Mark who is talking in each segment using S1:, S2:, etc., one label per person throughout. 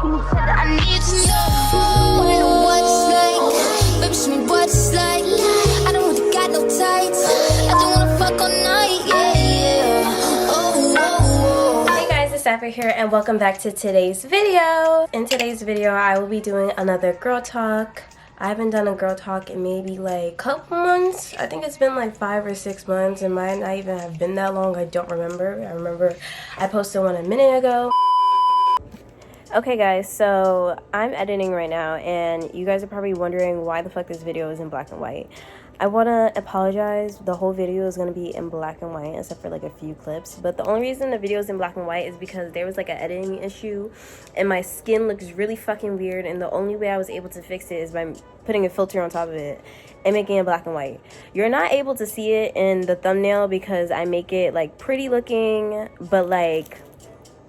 S1: I need to know. Wanna know what it's like. Baby, show me what it's like. I don't really got no tights. I just wanna fuck all night. Yeah. Oh, oh, oh.
S2: Hey guys, it's Sapphire here and welcome back to today's video. In today's video, I will be doing another girl talk. I haven't done a girl talk in maybe like a couple months. I think it's been like 5 or 6 months. It might not even have been that long. I don't remember. I remember I posted one a minute ago. Okay guys, so I'm editing right now and you guys are probably wondering why the fuck this video is in black and white. I want to apologize. The whole video is going to be in black and white except for like a few clips. But the only reason the video is in black and white is because there was like an editing issue and my skin looks really fucking weird, and the only way I was able to fix it is by putting a filter on top of it and making it black and white. You're not able to see it in the thumbnail because I make it like pretty looking, but like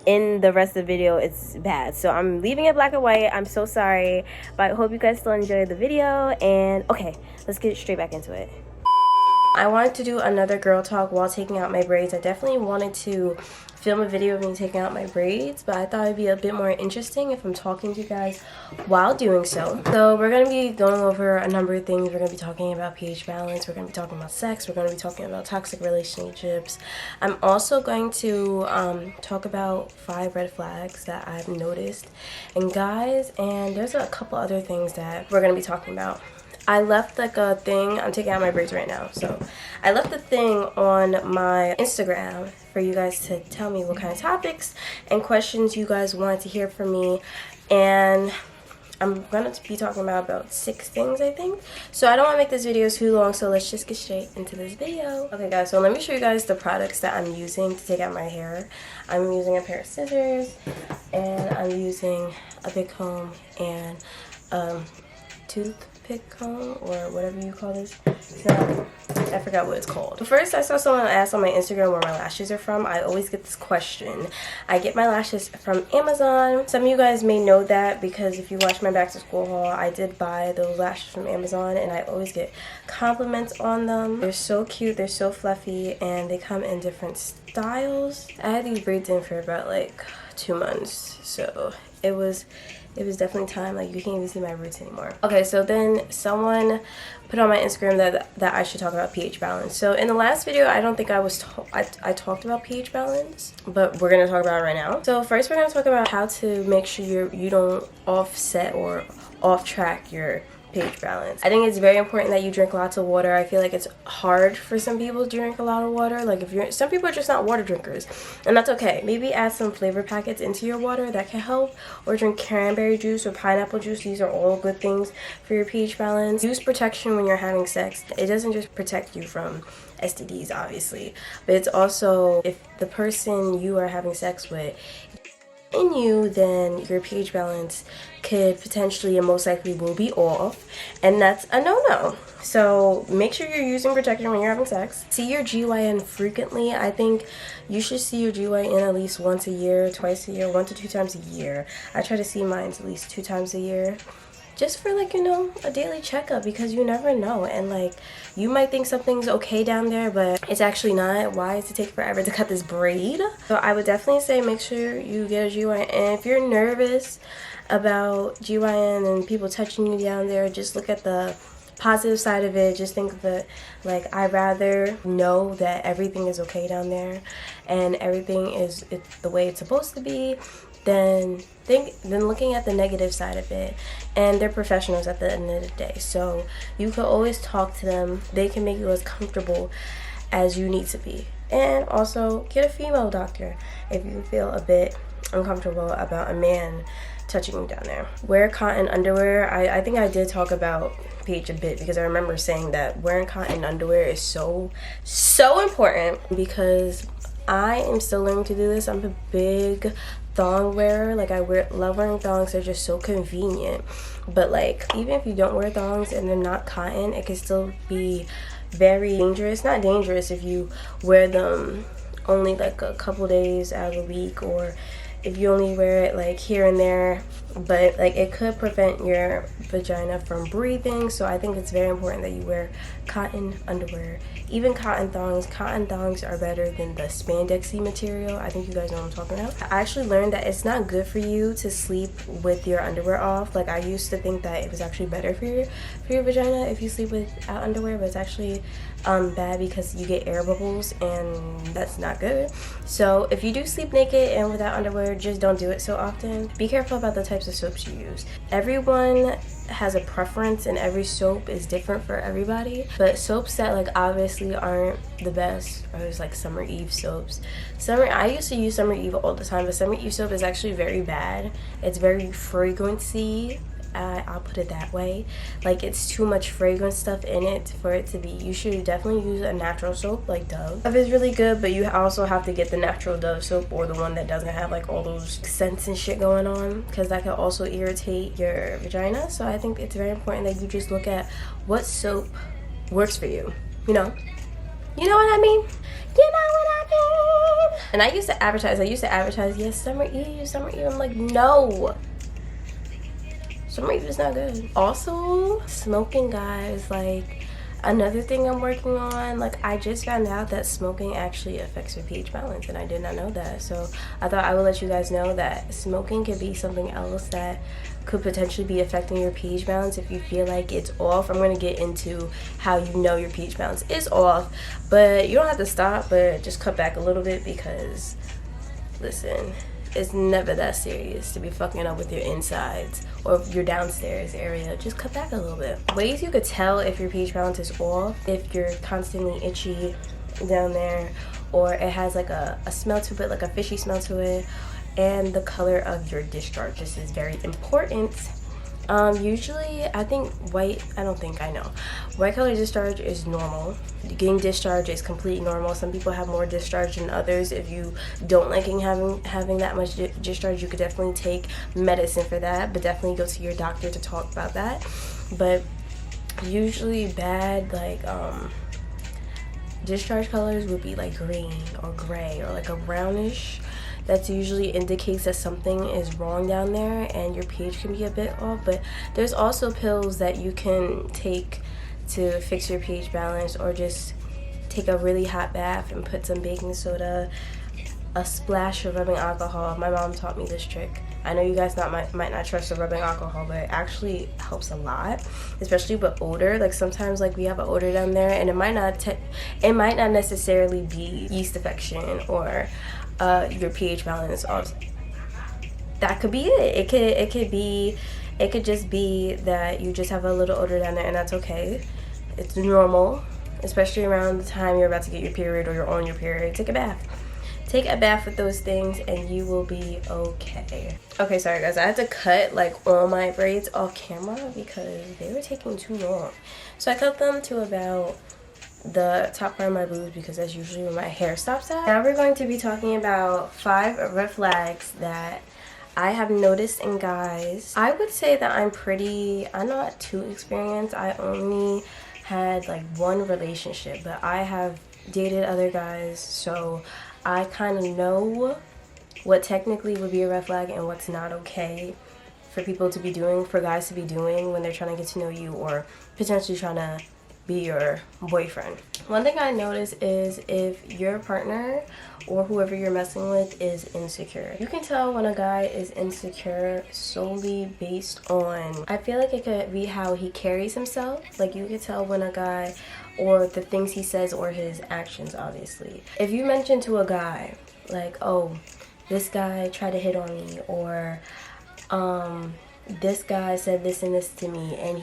S2: in the rest of the video it's bad, so I'm leaving it black and white. I'm so sorry, but I hope you guys still enjoy the video. And okay, let's get straight back into it. I wanted to do another girl talk while taking out my braids. I definitely wanted to film a video of me taking out my braids, but I thought it'd be a bit more interesting if I'm talking to you guys while doing so. So we're going to be going over a number of things. We're going to be talking about pH balance, we're going to be talking about sex, we're going to be talking about toxic relationships. I'm also going to talk about 5 red flags that I've noticed and guys, and there's a couple other things that we're going to be talking about. I left like a thing, I'm taking out my braids right now, so I left a thing on my Instagram for you guys to tell me what kind of topics and questions you guys wanted to hear from me, and I'm gonna be talking about 6 things, I think. So I don't want to make this video too long, so let's just get straight into this video. Okay guys, so let me show you guys the products that I'm using to take out my hair. I'm using a pair of scissors, and I'm using a big comb and toothpick comb, or whatever you call this. So I forgot what it's called. First, I saw someone ask on my Instagram where my lashes are from. I always get this question. I get my lashes from Amazon. Some of you guys may know that because if you watch my back to school haul, I did buy those lashes from Amazon and I always get compliments on them. They're so cute, they're so fluffy, and they come in different styles. I had these braids in for about like 2 months, so it was definitely time. Like, you can't even see my roots anymore. Okay, so then someone put on my Instagram that I should talk about pH balance. So in the last video, I don't think I talked about pH balance, but we're gonna talk about it right now. So first, we're gonna talk about how to make sure you don't offset or off track your pH balance. I think it's very important that you drink lots of water. I feel like it's hard for some people to drink a lot of water. Like, some people are just not water drinkers, and that's okay. Maybe add some flavor packets into your water that can help, or drink cranberry juice or pineapple juice. These are all good things for your pH balance. Use protection when you're having sex. It doesn't just protect you from STDs, obviously, but it's also, if the person you are having sex with in you, then your pH balance could potentially and most likely will be off, and that's a no-no. So make sure you're using protection when you're having sex. See your GYN frequently. I think you should see your GYN at least once a year, twice a year, 1 to 2 times a year. I try to see mine at least 2 times a year, just for like, you know, a daily checkup, because you never know. And like, you might think something's okay down there, but it's actually not. Why does it take forever to cut this braid? So I would definitely say make sure you get a GYN. And if you're nervous about GYN and people touching you down there, just look at the positive side of it. Just think that, like, I'd rather know that everything is okay down there and everything is the way it's supposed to be than looking at the negative side of it. And they're professionals at the end of the day, so you can always talk to them. They can make you as comfortable as you need to be. And also get a female doctor if you feel a bit uncomfortable about a man touching you down there. Wear cotton underwear. I think I did talk about pH a bit, because I remember saying that wearing cotton underwear is so important, because I am still learning to do this. I'm a big thong wearer. Like, love wearing thongs. They're just so convenient. But like, even if you don't wear thongs and they're not cotton, it can still be very dangerous. Not dangerous if you wear them only like a couple days out of the week, or if you only wear it like here and there but like it could prevent your vagina from breathing. So I think it's very important that you wear cotton underwear, even cotton thongs. Cotton thongs are better than the spandexy material. I think you guys know what I'm talking about. I actually learned that it's not good for you to sleep with your underwear off. Like I used to think that it was actually better for your vagina if you sleep without underwear, but it's actually bad because you get air bubbles, and that's not good. So if you do sleep naked and without underwear, just don't do it so often. Be careful about the types of soaps you use. Everyone has a preference and every soap is different for everybody, but soaps that like obviously aren't the best are just like Summer Eve soaps. I used to use Summer Eve all the time, but Summer Eve soap is actually very bad. It's very fragrancy. I'll put it that way. Like it's too much fragrance stuff in it for it to be. You should definitely use a natural soap like Dove. Dove is really good, but you also have to get the natural Dove soap or the one that doesn't have like all those scents and shit going on, because that can also irritate your vagina. So I think it's very important that you just look at what soap works for you. You know what I mean? You know what I mean? And I used to advertise, yes, Summer Eve. I'm like, no. Summer Eve is not good. Also, smoking, guys, like another thing I'm working on. Like I just found out that smoking actually affects your pH balance, and I did not know that. So I thought I would let you guys know that smoking could be something else that could potentially be affecting your pH balance if you feel like it's off. I'm going to get into how you know your pH balance is off, but you don't have to stop, but just cut back a little bit, because listen, it's never that serious to be fucking up with your insides or your downstairs area. Just cut back a little bit. Ways you could tell if your pH balance is off: if you're constantly itchy down there, or it has like a smell to it, like a fishy smell to it, and the color of your discharge. This is very important. Usually white color discharge is normal. Getting discharge is completely normal. Some people have more discharge than others. If you don't like having that much discharge, you could definitely take medicine for that, but definitely go to your doctor to talk about that. But usually bad discharge colors would be like green or gray or like a brownish. That usually indicates that something is wrong down there and your pH can be a bit off. But there's also pills that you can take to fix your pH balance, or just take a really hot bath and put some baking soda, a splash of rubbing alcohol. My mom taught me this trick. I know you guys might not trust the rubbing alcohol, but it actually helps a lot, especially with odor. Like sometimes like we have an odor down there, and it might not necessarily be yeast infection or your pH balance off. That could be it. It could just be that you just have a little odor down there, and that's okay. It's normal, especially around the time you're about to get your period or you're on your period. Take a bath with those things and you will be okay. Okay, sorry guys, I had to cut like all my braids off camera because they were taking too long. So I cut them to about the top part of my boobs, because that's usually where my hair stops at. Now we're going to be talking about 5 red flags that I have noticed in guys. I would say that I'm not too experienced. I only had like 1 relationship, but I have dated other guys, so I kind of know what technically would be a red flag and what's not okay for people to be doing, for guys to be doing when they're trying to get to know you or potentially trying to be your boyfriend. One thing I notice is if your partner or whoever you're messing with is insecure. You can tell when a guy is insecure solely based on, I feel like it could be how he carries himself. Like you could tell when a guy, or the things he says or his actions, obviously. If you mention to a guy like, oh, this guy tried to hit on me, or this guy said this and this to me, and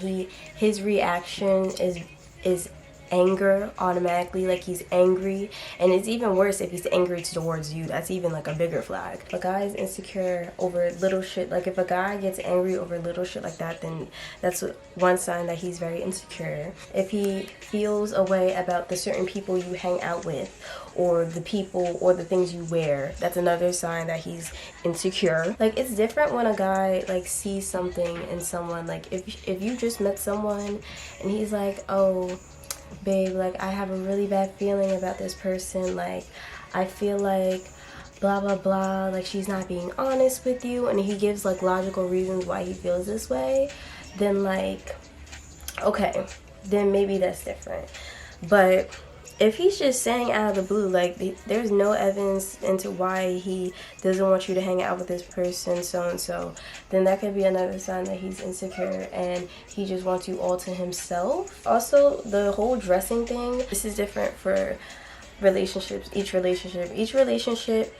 S2: his reaction is anger automatically, like he's angry, and it's even worse if he's angry towards you. That's even like a bigger flag. If a guy is insecure over little shit, like if a guy gets angry over little shit like that, then that's one sign that he's very insecure. If he feels a way about the certain people you hang out with, or the people or the things you wear, that's another sign that he's insecure. Like it's different when a guy like sees something in someone. Like if you just met someone and he's like, oh babe, like I have a really bad feeling about this person, like I feel like blah blah blah, like she's not being honest with you, and he gives like logical reasons why he feels this way, then like, okay, then maybe that's different. But if he's just saying out of the blue, like there's no evidence into why he doesn't want you to hang out with this person, so and so, then that could be another sign that he's insecure and he just wants you all to himself. Also, the whole dressing thing, this is different for relationships. Each relationship,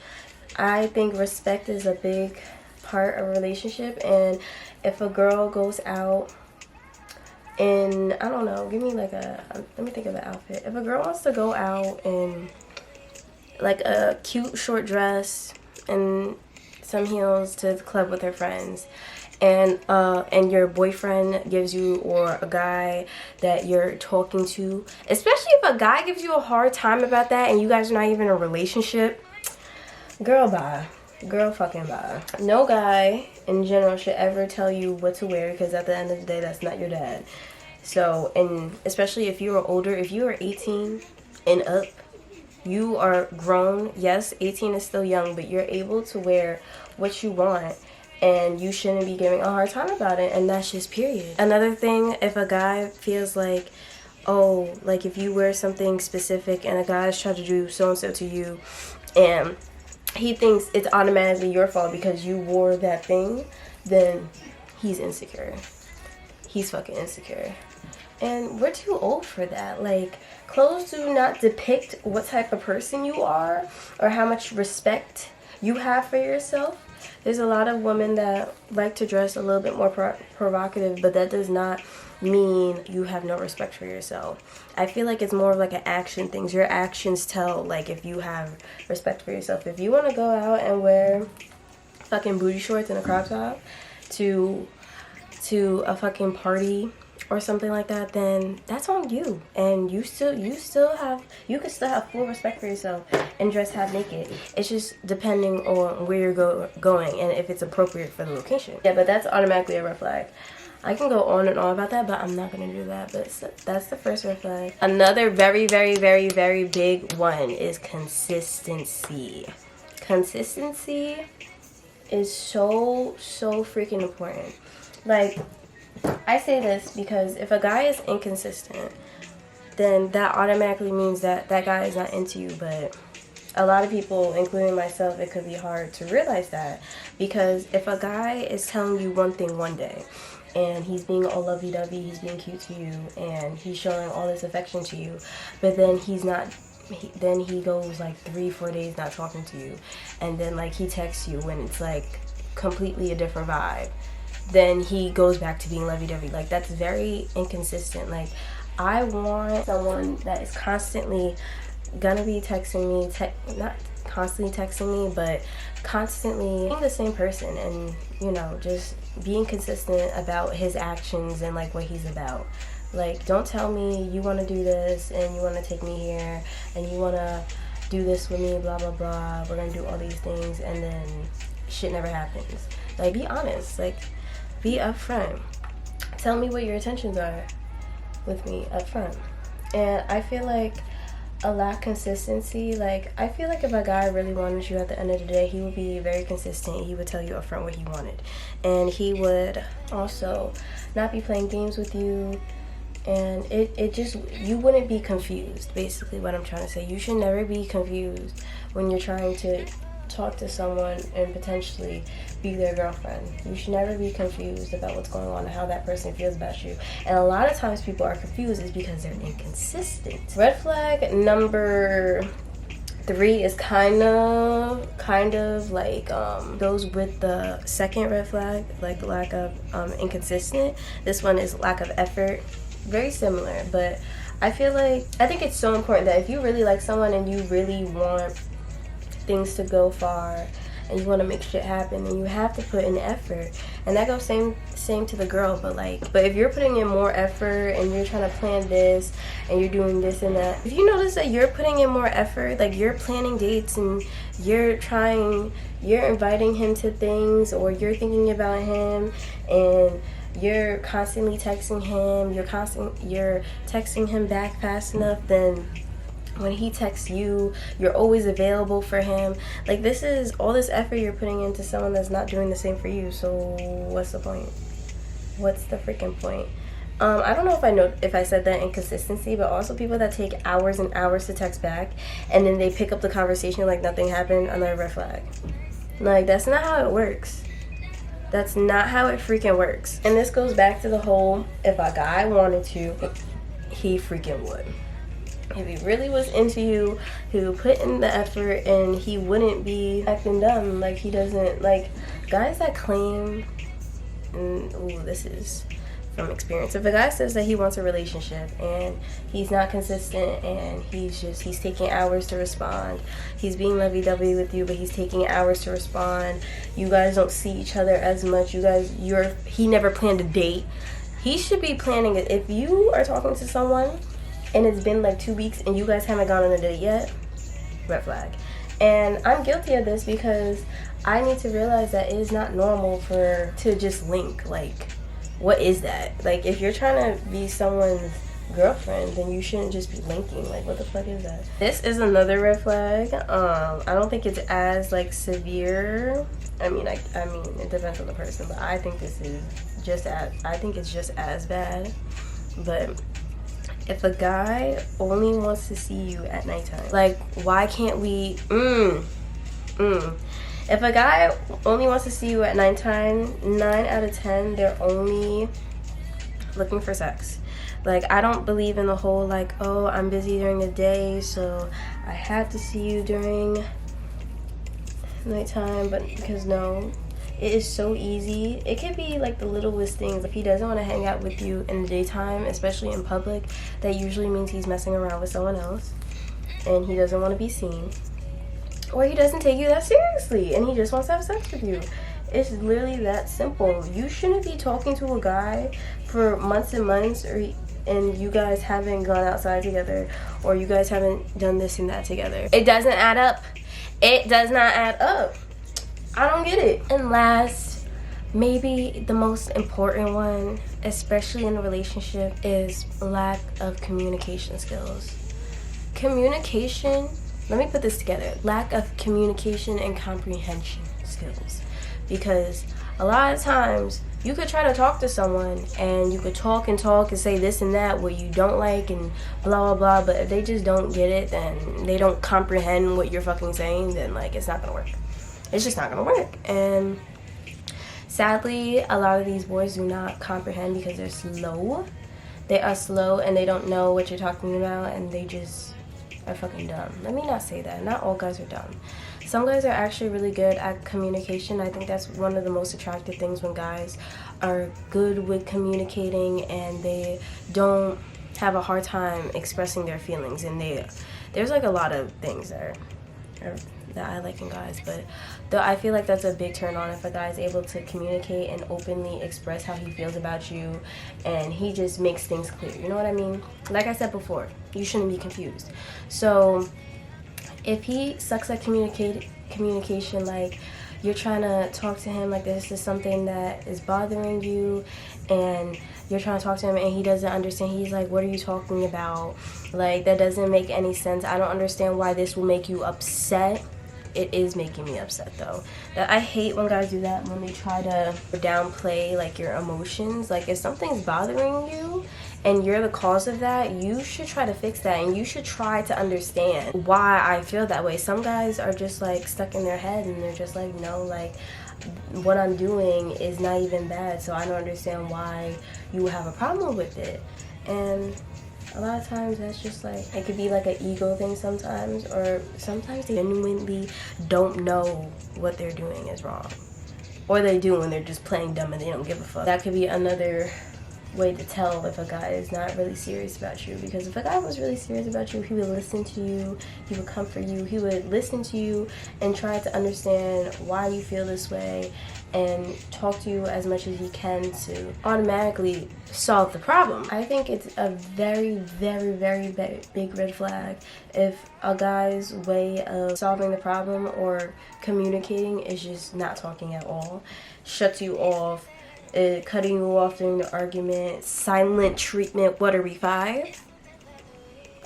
S2: I think respect is a big part of a relationship. And if a girl goes out in, I don't know, give me like let me think of an outfit. If a girl wants to go out in like a cute short dress and some heels to the club with her friends, and your boyfriend gives you, or a guy that you're talking to, especially if a guy gives you a hard time about that and you guys are not even in a relationship, girl, bye. Girl, fucking bye. No guy in general should ever tell you what to wear, because at the end of the day, that's not your dad. So, and especially if you are older, if you are 18 and up, you are grown. Yes, 18 is still young, but you're able to wear what you want, and you shouldn't be giving a hard time about it, and that's just period. Another thing, if a guy feels like, oh, like if you wear something specific and a guy's trying to do so-and-so to you, and he thinks it's automatically your fault because you wore that thing, then he's insecure. He's fucking insecure. And we're too old for that. Like, clothes do not depict what type of person you are or how much respect you have for yourself. There's a lot of women that like to dress a little bit more provocative, but that does not mean you have no respect for yourself. I feel like it's more of like an action thing. Your actions tell like if you have respect for yourself. If you want to go out and wear fucking booty shorts and a crop top to a fucking party or something like that, then that's on you, and you can still have full respect for yourself and dress half naked. It's just depending on where you're going and if it's appropriate for the location. Yeah, but that's automatically a red flag. I can go on and on about that, but I'm not gonna do that. But that's the first red flag. Another very, very, very, very big one is consistency. Consistency is so freaking important. Like, I say this because if a guy is inconsistent, then that automatically means that that guy is not into you. But a lot of people, including myself, it could be hard to realize that, because if a guy is telling you one thing one day and he's being all lovey-dovey, he's being cute to you, and he's showing all this affection to you, but then then he goes like 3-4 days not talking to you, and then like he texts you when it's like completely a different vibe, then he goes back to being lovey-dovey. Like, that's very inconsistent. Like, I want someone that is constantly gonna be texting me, not constantly texting me, but constantly being the same person, and, you know, just being consistent about his actions and like what he's about. Like, don't tell me you want to do this and you want to take me here and you want to do this with me, blah blah blah, we're gonna do all these things, and then shit never happens. Like, be honest. Like, be upfront. Tell me what your intentions are with me upfront. And I feel like a lack of consistency, like, I feel like if a guy really wanted you at the end of the day, he would be very consistent. He would tell you upfront what he wanted, and he would also not be playing games with you, and it just, you wouldn't be confused. Basically what I'm trying to say, you should never be confused when you're trying to talk to someone and potentially be their girlfriend. You should never be confused about what's going on and how that person feels about you. And a lot of times people are confused is because they're inconsistent. Red flag number 3 is kind of like goes with the second red flag, like lack of inconsistent. This one is lack of effort. Very similar, but I think it's so important that if you really like someone and you really want things to go far and you want to make shit happen, then you have to put in effort. And that goes same to the girl, but if you're putting in more effort and you're trying to plan this and you're doing this and that, if you notice that you're putting in more effort, like you're planning dates and you're inviting him to things, or you're thinking about him and you're constantly texting him, you're texting him back fast enough, then When he texts you, you're always available for him. Like, this is all this effort you're putting into someone that's not doing the same for you. So what's the point? What's the freaking point? I don't know if I said that inconsistency, but also people that take hours and hours to text back and then they pick up the conversation like nothing happened, another red flag. Like, that's not how it works. That's not how it freaking works. And this goes back to the whole, if a guy wanted to, he freaking would. If he really was into you, he would put in the effort and he wouldn't be acting dumb. Like, he doesn't, like, guys that claim, this is from experience. If a guy says that he wants a relationship and he's not consistent and he's taking hours to respond, he's being lovey-dovey with you, but he's taking hours to respond, you guys don't see each other as much, he never planned a date, he should be planning it. If you are talking to someone and it's been like 2 weeks and you guys haven't gone on a date yet, red flag. And I'm guilty of this because I need to realize that it is not normal to just link. Like, what is that? Like, if you're trying to be someone's girlfriend, then you shouldn't just be linking. Like, what the fuck is that? This is another red flag. I don't think it's as like severe. I mean, it depends on the person, but I think it's just as bad. But if a guy only wants to see you at nighttime, like, why can't we? If a guy only wants to see you at nighttime, 9 out of 10, they're only looking for sex. Like, I don't believe in the whole, like, oh, I'm busy during the day, so I have to see you during nighttime, because no. It is so easy. It could be like the littlest things. If he doesn't want to hang out with you in the daytime, especially in public, that usually means he's messing around with someone else and he doesn't want to be seen. Or he doesn't take you that seriously and he just wants to have sex with you. It's literally that simple. You shouldn't be talking to a guy for months and months and you guys haven't gone outside together or you guys haven't done this and that together. It doesn't add up. It does not add up. I don't get it. And last, maybe the most important one, especially in a relationship, is lack of communication skills. Communication, let me put this together. Lack of communication and comprehension skills. Because a lot of times, you could try to talk to someone and you could talk and say this and that what you don't like and blah, blah, blah. But if they just don't get it, then they don't comprehend what you're fucking saying, then like it's not gonna work. It's just not gonna work. And sadly, a lot of these boys do not comprehend because they're slow. They are slow and they don't know what you're talking about and they just are fucking dumb. Let me not say that. Not all guys are dumb. Some guys are actually really good at communication. I think that's one of the most attractive things, when guys are good with communicating and they don't have a hard time expressing their feelings. And there's like a lot of things that I like in guys, but I feel like that's a big turn on if a guy is able to communicate and openly express how he feels about you and he just makes things clear. You know what I mean? Like I said before, you shouldn't be confused. So if he sucks at communication, like you're trying to talk to him like this is something that is bothering you and you're trying to talk to him and he doesn't understand, he's like, what are you talking about? Like, that doesn't make any sense. I don't understand why this will make you upset. It is making me upset though. I hate when guys do that, when they try to downplay like your emotions. Like, if something's bothering you and you're the cause of that, you should try to fix that and you should try to understand why I feel that way. Some guys are just like stuck in their head and they're just like, no, like what I'm doing is not even bad, so I don't understand why you have a problem with it. And a lot of times that's just like, it could be like an ego thing sometimes, or sometimes they genuinely don't know what they're doing is wrong. Or they do and they're just playing dumb and they don't give a fuck. That could be another way to tell if a guy is not really serious about you. Because if a guy was really serious about you, he would listen to you, he would comfort you, he would listen to you and try to understand why you feel this way and talk to you as much as he can to automatically solve the problem. I think it's a very, very, very big red flag if a guy's way of solving the problem or communicating is just not talking at all, shuts you off, cutting you off during the argument, silent treatment. What are we, 5?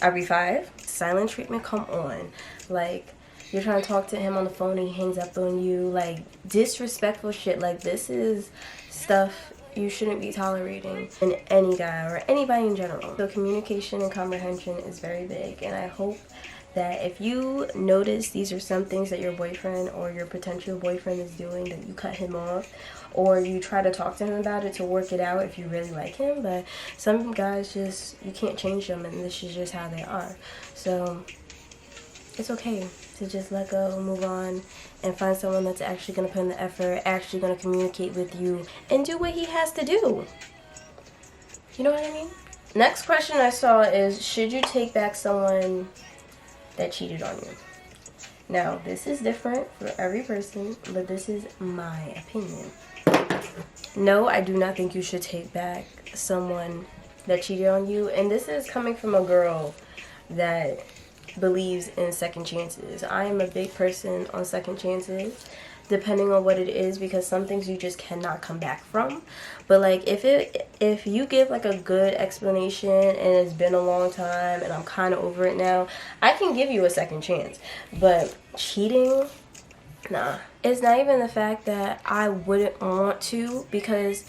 S2: Every 5. Silent treatment, come on. Like, you're trying to talk to him on the phone and he hangs up on you. Like, disrespectful shit. Like, this is stuff you shouldn't be tolerating in any guy or anybody in general. So communication and comprehension is very big, and I hope that if you notice these are some things that your boyfriend or your potential boyfriend is doing, that you cut him off, or you try to talk to him about it to work it out if you really like him. But some guys just, you can't change them, and this is just how they are. So it's okay to just let go, move on, and find someone that's actually going to put in the effort, actually going to communicate with you, and do what he has to do. You know what I mean? Next question I saw is, should you take back someone that cheated on you? Now, this is different for every person, but this is my opinion. No, I do not think you should take back someone that cheated on you. And this is coming from a girl that believes in second chances. I am a big person on second chances, depending on what it is, because some things you just cannot come back from. But like, if you give like a good explanation and it's been a long time and I'm kind of over it now, I can give you a second chance. But cheating, nah. It's not even the fact that I wouldn't want to, because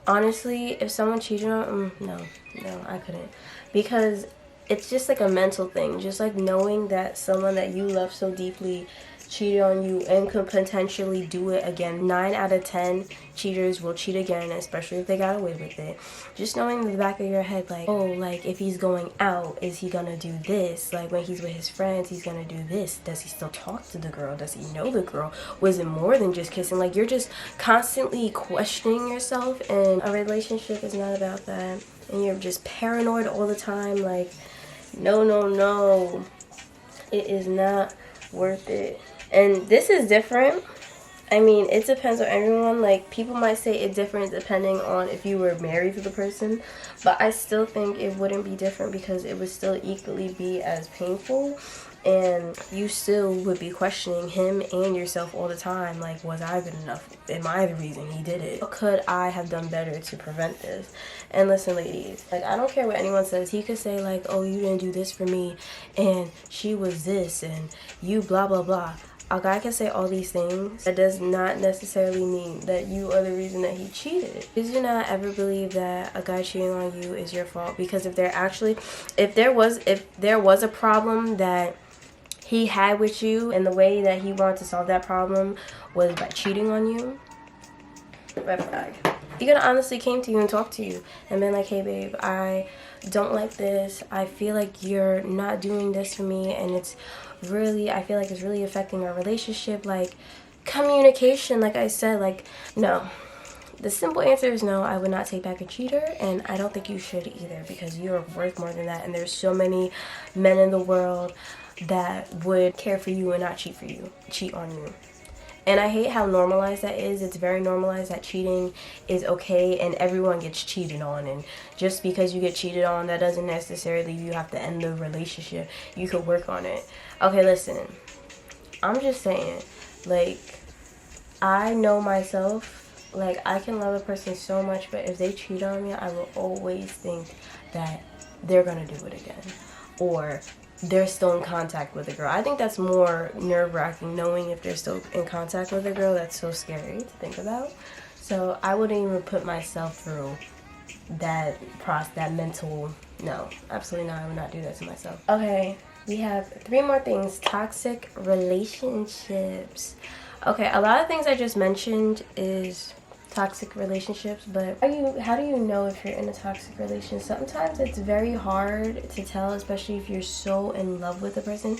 S2: honestly, if someone cheated on, no, I couldn't, because it's just like a mental thing. Just like knowing that someone that you love so deeply cheated on you and could potentially do it again. 9 out of 10 cheaters will cheat again, especially if they got away with it. Just knowing in the back of your head, like, oh, like, if he's going out, is he gonna do this? Like, when he's with his friends, he's gonna do this. Does he still talk to the girl? Does he know the girl? Was it more than just kissing? Like, you're just constantly questioning yourself, and a relationship is not about that. And you're just paranoid all the time. Like, no. It is not worth it. And this is different. I mean, it depends on everyone. Like, people might say it's different depending on if you were married to the person, but I still think it wouldn't be different, because it would still equally be as painful, and you still would be questioning him and yourself all the time. Like, was I good enough? Am I the reason he did it? What could I have done better to prevent this? And listen, ladies, like, I don't care what anyone says. He could say like, oh, you didn't do this for me, and she was this, and you blah blah blah. A guy can say all these things. That does not necessarily mean that you are the reason that he cheated. Please do not ever believe that a guy cheating on you is your fault, because if there was a problem that he had with you, and the way that he wanted to solve that problem was by cheating on you, red flag. He could have honestly came to you and talked to you and been like, hey babe, I don't like this. I feel like you're not doing this for me, and I feel like it's really affecting our relationship. Like, communication, like I said, like, no. The simple answer is no. I would not take back a cheater, and I don't think you should either, because you're worth more than that, and there's so many men in the world that would care for you and not cheat on you. And I hate how normalized that is. It's very normalized that cheating is okay and everyone gets cheated on. And just because you get cheated on, that doesn't necessarily you have to end the relationship. You could work on it. Okay, listen. I'm just saying, like, I know myself. Like, I can love a person so much, but if they cheat on me, I will always think that they're gonna do it again, or they're still in contact with a girl. I think that's more nerve-wracking, knowing if they're still in contact with a girl. That's so scary to think about. So I wouldn't even put myself through that mental, no, absolutely not. I would not do that to myself. Okay, we have 3 more things. Toxic relationships. Okay, a lot of things I just mentioned is toxic relationships, but how do you know if you're in a toxic relationship? Sometimes it's very hard to tell, especially if you're so in love with a person.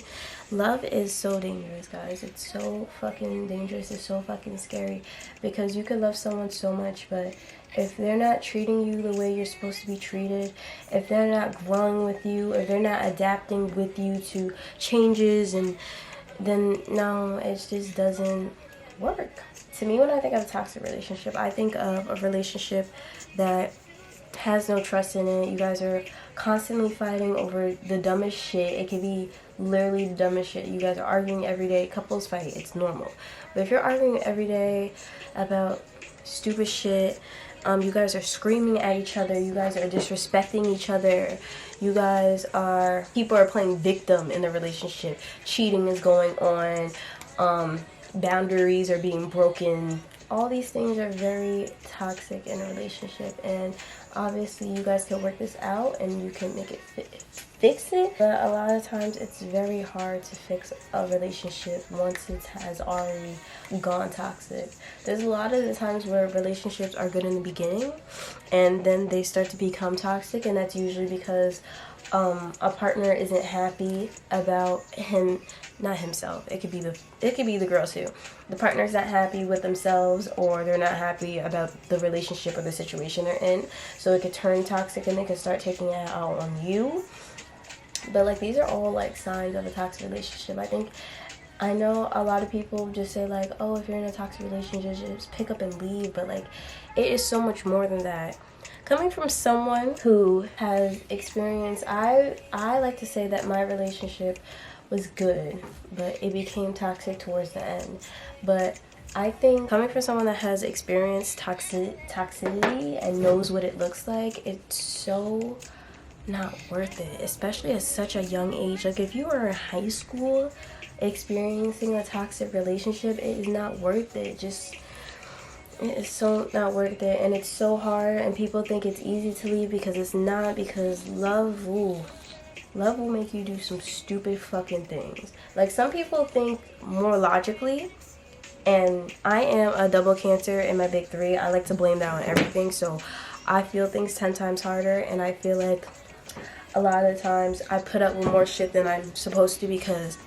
S2: Love is so dangerous, guys. It's so fucking dangerous. It's so fucking scary, because you could love someone so much, but if they're not treating you the way you're supposed to be treated, if they're not growing with you, if they're not adapting with you to changes, and then no, it just doesn't work. To me, when I think of a toxic relationship, I think of a relationship that has no trust in it. You guys are constantly fighting over the dumbest shit. It could be literally the dumbest shit. You guys are arguing every day. Couples fight. It's normal. But if you're arguing every day about stupid shit. You guys are screaming at each other. You guys are disrespecting each other. You guys are, people are playing victim in the relationship. Cheating is going on. Boundaries are being broken. All these things are very toxic in a relationship, and obviously you guys can work this out and you can make it fix it, but a lot of times it's very hard to fix a relationship once it has already gone toxic. There's a lot of the times where relationships are good in the beginning and then they start to become toxic, and that's usually because a partner isn't happy about not himself. It could be the girl too. The partner's not happy with themselves, or they're not happy about the relationship or the situation they're in. So it could turn toxic and they could start taking it out on you. But like, these are all like signs of a toxic relationship. I know a lot of people just say like, oh, if you're in a toxic relationship, just pick up and leave. But like, it is so much more than that. Coming from someone who has experienced, I like to say that my relationship was good, but it became toxic towards the end. But I think coming from someone that has experienced toxicity and knows what it looks like, it's so not worth it, especially at such a young age. Like, if you are in high school experiencing a toxic relationship, it is not worth it. It is so not worth it, and it's so hard, and people think it's easy to leave because it's not, because love will make you do some stupid fucking things. Like, some people think more logically, and I am a double Cancer in my big three. I like to blame that on everything, so I feel things 10 times harder, and I feel like a lot of the times I put up with more shit than I'm supposed to because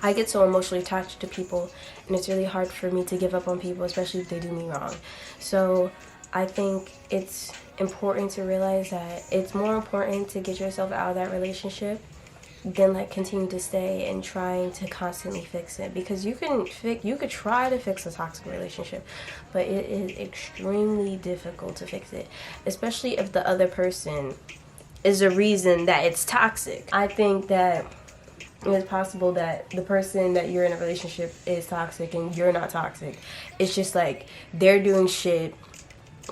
S2: I get so emotionally attached to people, and it's really hard for me to give up on people, especially if they do me wrong. So I think it's important to realize that it's more important to get yourself out of that relationship than like continue to stay and trying to constantly fix it, because you could try to fix a toxic relationship, but it is extremely difficult to fix it, especially if the other person is the reason that it's toxic. I think that it's possible that the person that you're in a relationship is toxic and you're not toxic. It's just like they're doing shit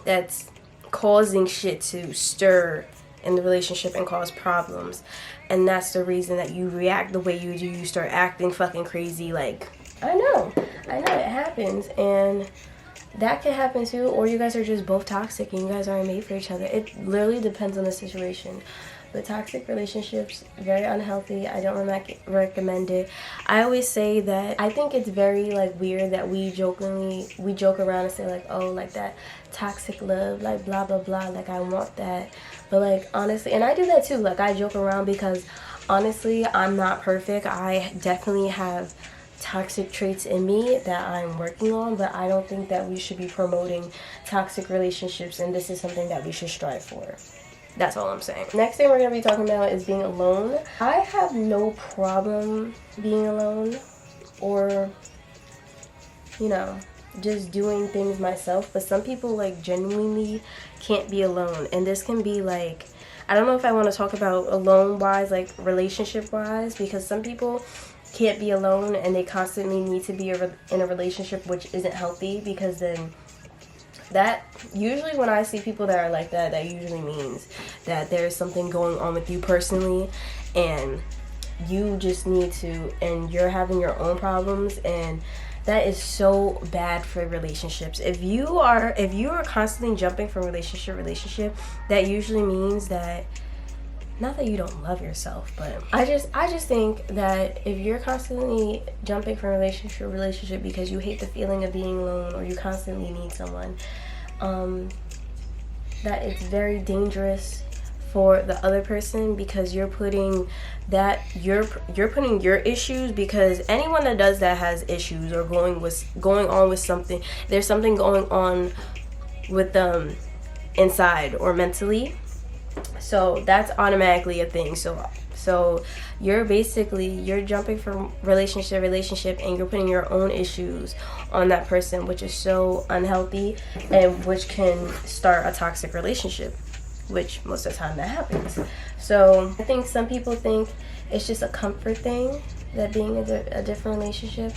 S2: that's causing shit to stir in the relationship and cause problems, and that's the reason that you react the way you do. You start acting fucking crazy. Like, I know it happens, and that can happen too. Or you guys are just both toxic and you guys aren't made for each other. It literally depends on the situation. But toxic relationships, very unhealthy. I don't recommend it. I always say that I think it's very like weird that we joke around and say like, oh, like that toxic love, like blah blah blah, like I want that. But like, honestly, and I do that too, like I joke around because honestly I'm not perfect. I definitely have toxic traits in me that I'm working on, but I don't think that we should be promoting toxic relationships, and this is something that we should strive for. That's all I'm saying. Next thing we're going to be talking about is being alone. I have no problem being alone, or, you know, just doing things myself. But some people like genuinely can't be alone. And this can be like, I don't know if I want to talk about alone wise, like relationship wise, because some people can't be alone and they constantly need to be in a relationship, which isn't healthy, because then that usually, when I see people that are like that, that usually means that there's something going on with you personally, and you just need to, and you're having your own problems, and that is so bad for relationships. If you are constantly jumping from relationship to relationship, that usually means that, not that you don't love yourself, but I just think that if you're constantly jumping from relationship to relationship because you hate the feeling of being alone, or you constantly need someone, that it's very dangerous for the other person, because you're putting your issues, because anyone that does that has issues or going on with something. There's something going on with them inside or mentally. So that's automatically a thing. So you're jumping from relationship to relationship, and you're putting your own issues on that person, which is so unhealthy, and which can start a toxic relationship, which most of the time that happens. So I think some people think it's just a comfort thing, that being in a different relationship,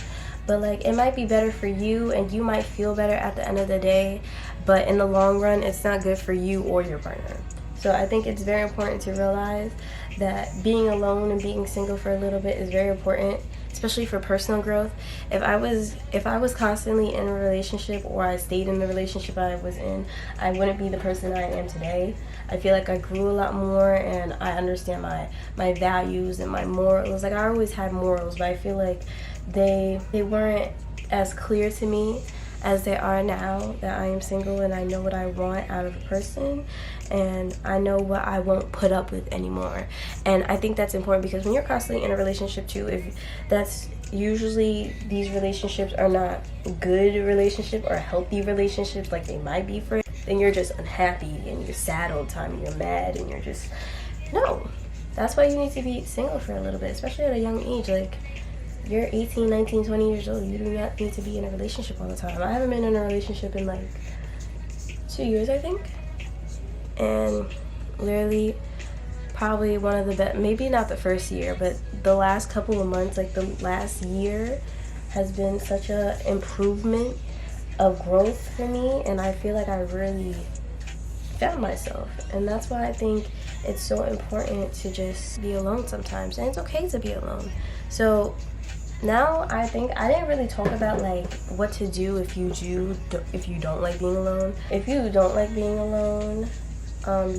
S2: but like it might be better for you and you might feel better at the end of the day, but in the long run it's not good for you or your partner. So I think it's very important to realize that being alone and being single for a little bit is very important, especially for personal growth. If I was constantly in a relationship, or I stayed in the relationship I was in, I wouldn't be the person I am today. I feel like I grew a lot more and I understand my values and my morals. Like I always had morals, but I feel like they weren't as clear to me as they are now that I am single and I know what I want out of a person and I know what I won't put up with anymore. And I think that's important because when you're constantly in a relationship too, if that's usually, these relationships are not good relationships or healthy relationships like they might be for you, then you're just unhappy and you're sad all the time and you're mad and you're just, no. That's why you need to be single for a little bit, especially at a young age. Like, you're 18, 19, 20 years old. You do not need to be in a relationship all the time. I haven't been in a relationship in like 2 years, I think. And literally, probably one of the best, maybe not the first year, but the last couple of months, like the last year, has been such a improvement of growth for me. And I feel like I really found myself. And that's why I think it's so important to just be alone sometimes. And it's okay to be alone. So now I think I didn't really talk about like what to do if you don't like being alone. If you don't like being alone,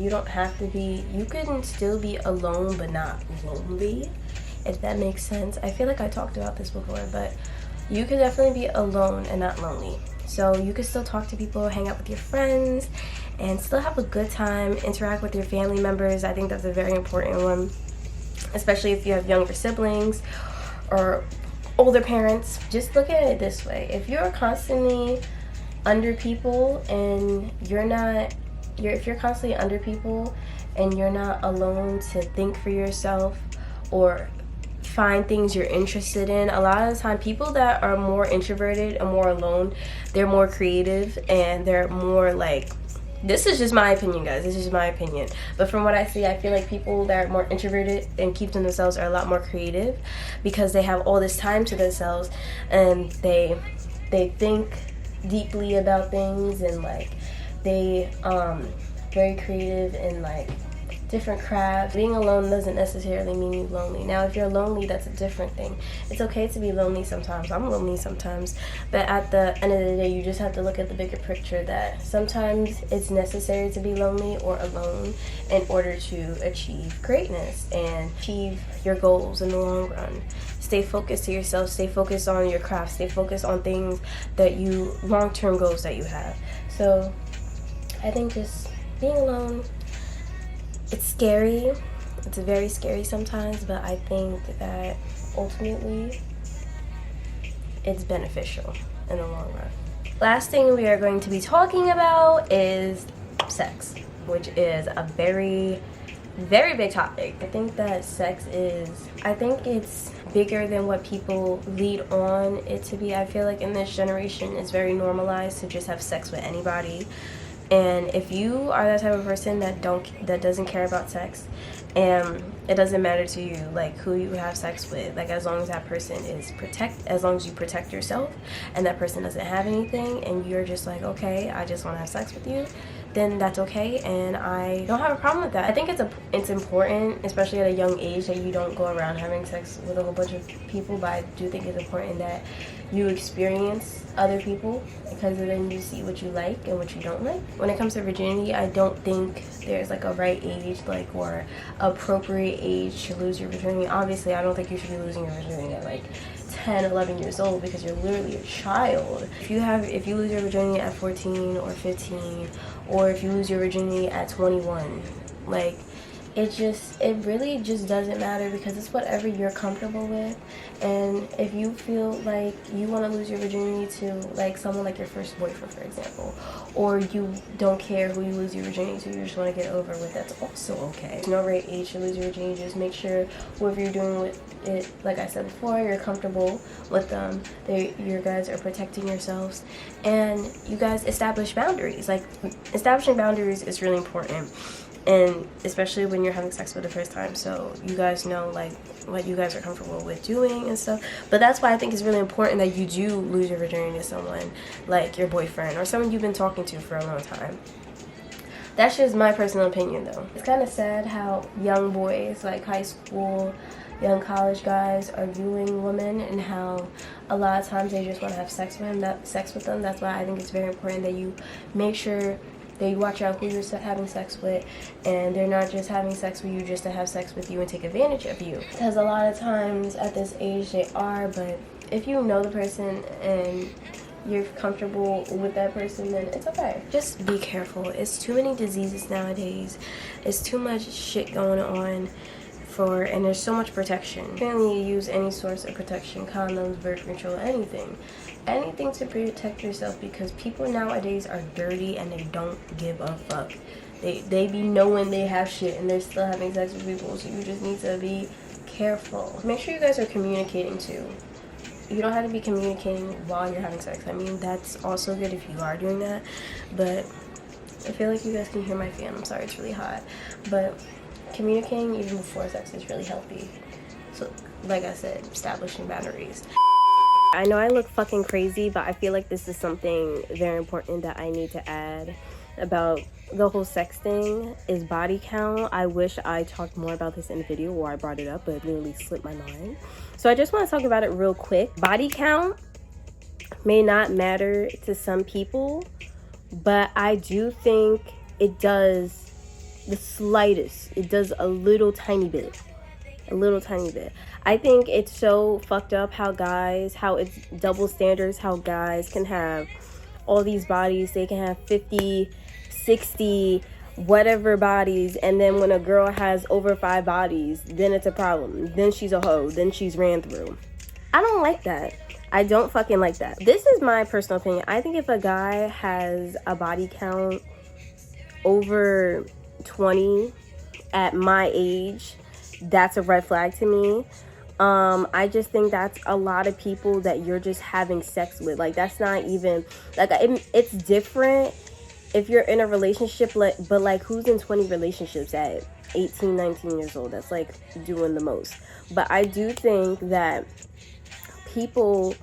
S2: you don't have to be, you can still be alone but not lonely, if that makes sense. I feel like I talked about this before, but you could definitely be alone and not lonely. So you can still talk to people, hang out with your friends, and still have a good time, interact with your family members. I think that's a very important one, especially if you have younger siblings or older parents. Just look at it this way. If you're constantly under people and if you're constantly under people and you're not alone to think for yourself or find things you're interested in, a lot of the time people that are more introverted and more alone, they're more creative and they're more like, this is just my opinion, guys, this is just my opinion, but from what I see, I feel like people that are more introverted and keep to themselves are a lot more creative because they have all this time to themselves and they think deeply about things and like they very creative and like different crafts. Being alone doesn't necessarily mean you're lonely. Now if you're lonely, that's a different thing. It's okay to be lonely sometimes. I'm lonely sometimes, but at the end of the day, you just have to look at the bigger picture that sometimes it's necessary to be lonely or alone in order to achieve greatness and achieve your goals in the long run. Stay focused to yourself, stay focused on your craft, stay focused on things that you, long-term goals that you have. So I think just being alone, it's scary. It's very scary sometimes, but I think that ultimately it's beneficial in the long run. Last thing we are going to be talking about is sex, which is a very, very big topic. I think that it's bigger than what people lead on it to be. I feel like in this generation, it's very normalized to just have sex with anybody. And if you are that type of person that doesn't care about sex, and it doesn't matter to you like who you have sex with, like as long as that person is as long as you protect yourself and that person doesn't have anything and you're just like, okay, I just want to have sex with you, then that's okay, and I don't have a problem with that. I think it's important, especially at a young age, that you don't go around having sex with a whole bunch of people, but I do think it's important that you experience other people, because then you see what you like and what you don't like. When it comes to virginity, I don't think there's like a right age, like, or appropriate age to lose your virginity. Obviously, I don't think you should be losing your virginity at like 10, 11 years old, because you're literally a child. If you lose your virginity at 14 or 15, or if you lose your virginity at 21, like, it really just doesn't matter, because it's whatever you're comfortable with. And if you feel like you want to lose your virginity to like someone like your first boyfriend, for example, or you don't care who you lose your virginity to, you just want to get over with, that's also okay. There's no right age to lose your virginity. Just make sure whoever you're doing with it, like I said before, you're comfortable with them, you guys are protecting yourselves, and you guys establish boundaries. Like, establishing boundaries is really important. and especially when you're having sex for the first time, so you guys know like what you guys are comfortable with doing and stuff. But that's why I think it's really important that you do lose your virginity to someone like your boyfriend or someone you've been talking to for a long time. That's just my personal opinion though. It's kind of sad how young boys, like high school, young college guys, are viewing women and how a lot of times they just want to have sex with them. That's why I think it's very important that you make sure that you watch out who you're having sex with, and they're not just having sex with you just to have sex with you and take advantage of you. Because a lot of times at this age they are, but if you know the person and you're comfortable with that person, then it's okay. Just be careful. It's too many diseases nowadays. It's too much shit going on and there's so much protection. You can only use any source of protection, condoms, birth control, anything to protect yourself, because people nowadays are dirty and they don't give a fuck. They be knowing they have shit and they're still having sex with people, so you just need to be careful. Make sure you guys are communicating too. You don't have to be communicating while you're having sex. I mean, that's also good if you are doing that, but I feel like you guys can hear my fan. I'm sorry, it's really hot, but communicating even before sex is really healthy. So, like I said, establishing boundaries. I know I look fucking crazy, but I feel like this is something very important that I need to add about the whole sex thing, is body count. I wish I talked more about this in the video, or I brought it up, but it literally slipped my mind. So I just want to talk about it real quick. Body count may not matter to some people, but I do think it does the slightest. It does a little tiny bit. I think it's so fucked up how it's double standards, how guys can have all these bodies. They can have 50, 60, whatever bodies, and then when a girl has over 5 bodies, then it's a problem. Then she's a hoe. Then she's ran through. I don't like that. I don't fucking like that. This is my personal opinion. I think if a guy has a body count over 20 at my age, that's a red flag to me. I just think that's a lot of people that you're just having sex with. Like, that's not even like it's different if you're in a relationship, but like, who's in 20 relationships at 18, 19 years old? That's like doing the most. But I do think that people,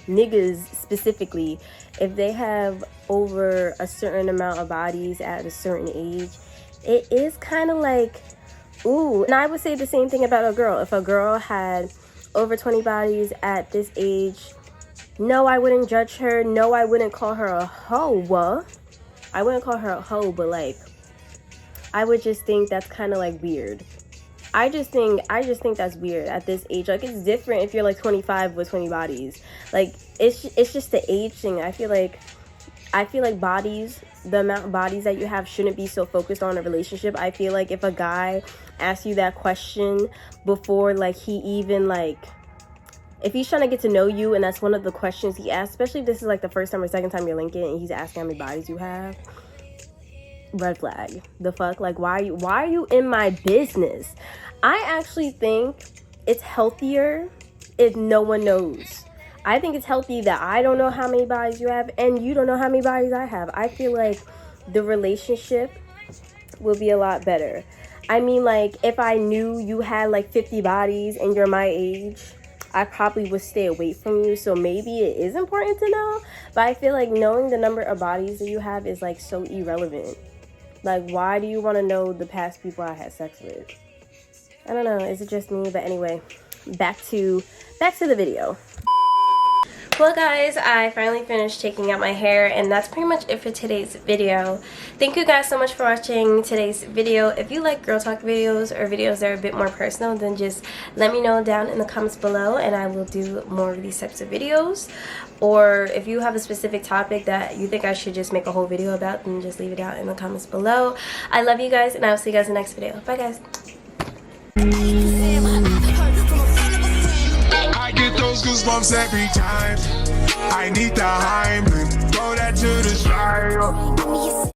S2: niggas specifically, if they have over a certain amount of bodies at a certain age, it is kind of like, ooh. And I would say the same thing about a girl. If a girl had over 20 bodies at this age, no, I wouldn't judge her. No, I wouldn't call her a hoe. I wouldn't call her a hoe, but like, I would just think that's kind of like weird. I just think that's weird at this age. Like, it's different if you're like 25 with 20 bodies. Like, it's just the age thing. I feel like bodies, the amount of bodies that you have shouldn't be so focused on a relationship. I feel like if a guy asks you that question before, like, he even, like, if he's trying to get to know you and that's one of the questions he asks, especially if this is like the first time or second time you're linking and he's asking how many bodies you have, red flag. The fuck? Like, why are you in my business? I actually think it's healthier if no one knows. I think it's healthy that I don't know how many bodies you have and you don't know how many bodies I have. I feel like the relationship will be a lot better. I mean, like, if I knew you had like 50 bodies and you're my age, I probably would stay away from you. So maybe it is important to know, but I feel like knowing the number of bodies that you have is like so irrelevant. Like, why do you want to know the past people I had sex with? I don't know. Is it just me? But anyway, back to the video. Well guys, I finally finished taking out my hair, and that's pretty much it for today's video. Thank you guys so much for watching today's video. If you like girl talk videos or videos that are a bit more personal, then just let me know down in the comments below and I will do more of these types of videos. Or if you have a specific topic that you think I should just make a whole video about, then just leave it out in the comments below. I love you guys, and I will see you guys in the next video. Bye guys.
S3: I get those goosebumps every time. I need the Heimlich, throw that to the side.